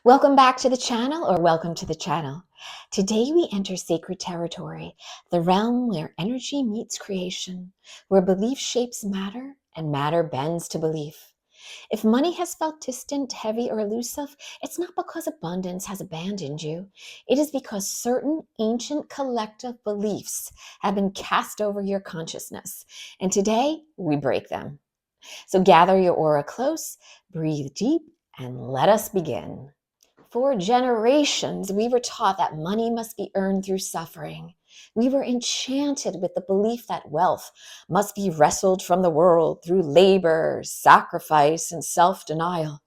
Welcome back to the channel, or welcome to the channel. Today we enter sacred territory, the realm where energy meets creation, where belief shapes matter and matter bends to belief. If money has felt distant, heavy, or elusive, it's not because abundance has abandoned you. It is because certain ancient collective beliefs have been cast over your consciousness, and today we break them. So gather your aura close, breathe deep, and let us begin. For generations, we were taught that money must be earned through suffering. We were enchanted with the belief that wealth must be wrestled from the world through labor, sacrifice, and self-denial.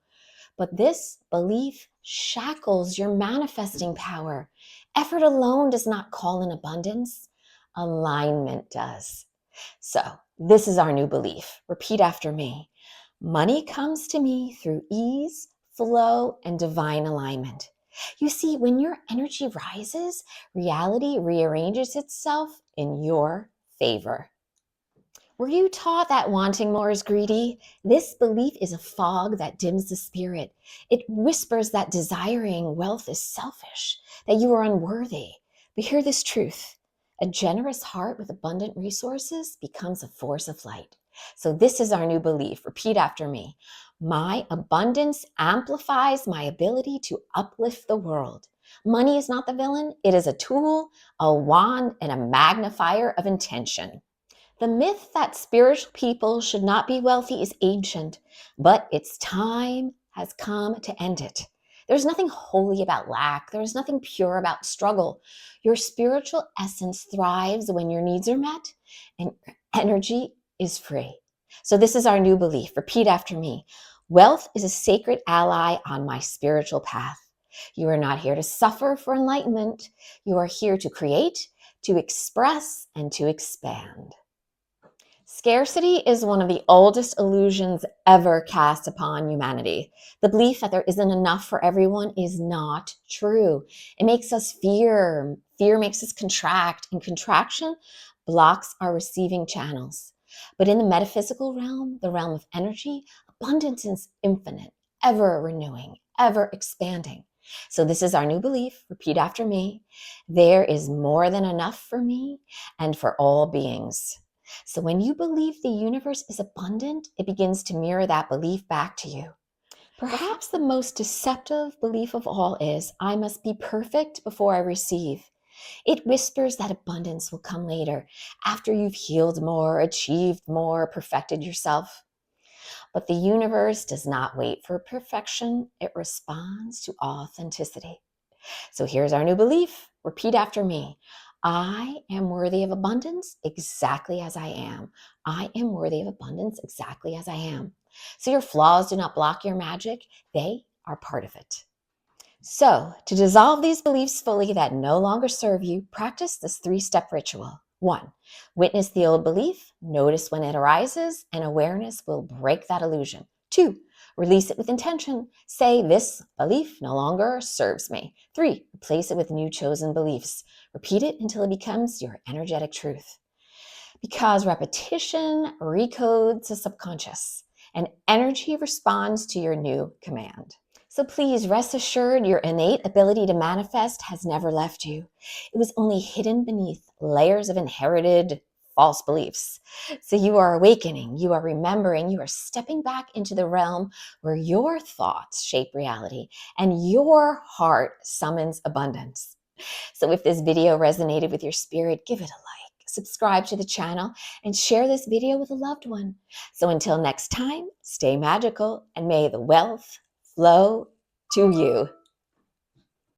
But this belief shackles your manifesting power. Effort alone does not call in abundance. Alignment does. So, this is our new belief. Repeat after me. Money comes to me through ease, flow, and divine alignment. You see, when your energy rises, reality rearranges itself in your favor. Were you taught that wanting more is greedy? This belief is a fog that dims the spirit. It whispers that desiring wealth is selfish, that you are unworthy. But hear this truth. A generous heart with abundant resources becomes a force of light. So this is our new belief. Repeat after me. My abundance amplifies my ability to uplift the world. Money is not the villain. It is a tool, a wand, and a magnifier of intention. The myth that spiritual people should not be wealthy is ancient, but its time has come to end it. There's nothing holy about lack. There's nothing pure about struggle. Your spiritual essence thrives when your needs are met and energy is free. So this is our new belief. Repeat after me. Wealth is a sacred ally on my spiritual path. You are not here to suffer for enlightenment. You are here to create, to express, and to expand. Scarcity is one of the oldest illusions ever cast upon humanity. The belief that there isn't enough for everyone is not true. It makes us fear. Fear makes us contract, and contraction blocks our receiving channels. But in the metaphysical realm, the realm of energy, abundance is infinite, ever renewing, ever expanding. So this is our new belief. Repeat after me. There is more than enough for me and for all beings. So when you believe the universe is abundant, it begins to mirror that belief back to you. Perhaps the most deceptive belief of all is, I must be perfect before I receive. It whispers that abundance will come later, after you've healed more, achieved more, perfected yourself. But the universe does not wait for perfection. It responds to authenticity. So here's our new belief. Repeat after me. I am worthy of abundance exactly as I am. I am worthy of abundance exactly as I am. So your flaws do not block your magic. They are part of it. So to dissolve these beliefs fully that no longer serve you, practice this 3-step ritual. 1, witness the old belief, notice when it arises, and awareness will break that illusion. 2, release it with intention. Say, this belief no longer serves me. 3, replace it with new chosen beliefs. Repeat it until it becomes your energetic truth. Because repetition recodes the subconscious, and energy responds to your new command. So please rest assured your innate ability to manifest has never left you. It was only hidden beneath layers of inherited false beliefs. So you are awakening, you are remembering, you are stepping back into the realm where your thoughts shape reality and your heart summons abundance. So if this video resonated with your spirit, give it a like, subscribe to the channel, and share this video with a loved one. So until next time, stay magical and may the wealth flow to you.